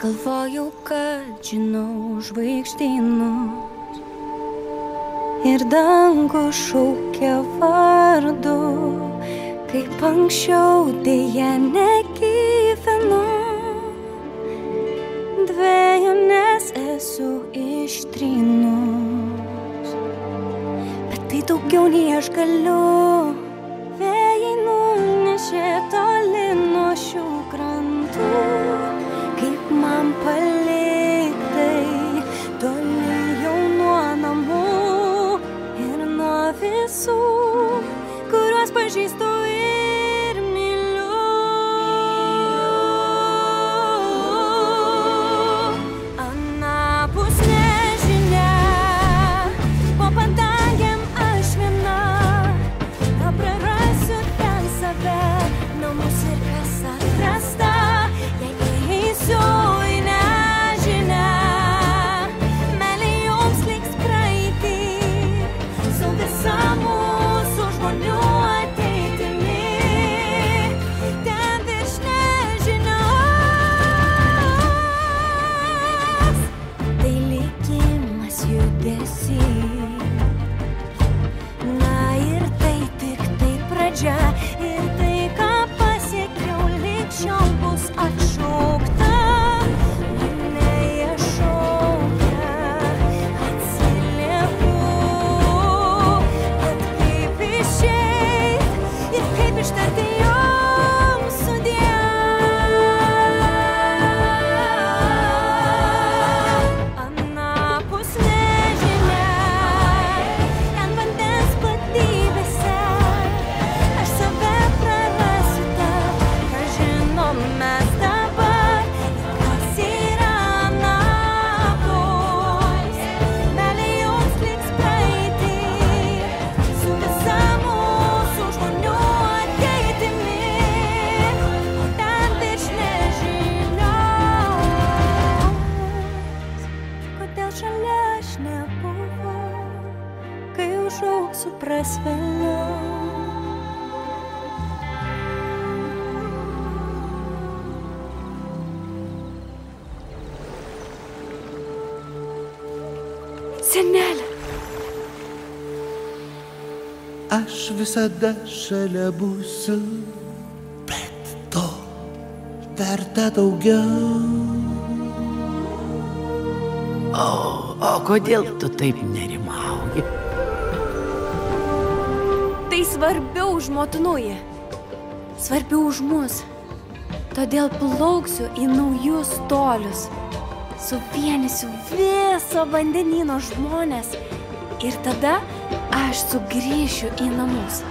Galvojau, kad žinau žvaigždynus ir dangų šaukia vardu, kaip anksčiau dėja negyvenu. Dvejonės esu ištrynus, bet tai daugiau nei aš galiu. Vėjai nunešė toli nuo šių krantų, kaip man paliktai, toli jau nuo namų ir nuo visų, kuriuos pažįstu ir myliu. Anapus nežinia, po padangėm aš viena, prarasiu ten save, namus ir kas atrasta, jei eisiu į nežinią. Meilė jums liks praeitį, su visa mūsų žmonių ateitimi, ten virš nežinios. Tai likimas judesys, na ir tai tik tai pradžia, ir tai, ką pasiekiau, lig šiol bus atšaukta. Mane jie šaukia, atsilieku, bet kaip išeit ir kaip ištarti jums sudie. Anapus nežinia, ten vandens platybėse, aš save prarasiu ten, ką žinom mes dabar, ir kas yra anapus. Meilė jums liks praeitį, su visa mūsų žmonių ateitimi, o ten virš nežinios. Kodėl šalia aš nebuvau, kai užaugsiu supras vėliau. Senelė! Aš visada šalia būsiu, bet to verta daugiau. O kodėl tu taip nerimauji? Tai svarbiau už motinuoją, svarbiau už mus. Todėl plauksiu į naujus tolius, suvienysiu viso vandenyno žmones ir tada aš sugrįšiu į namus.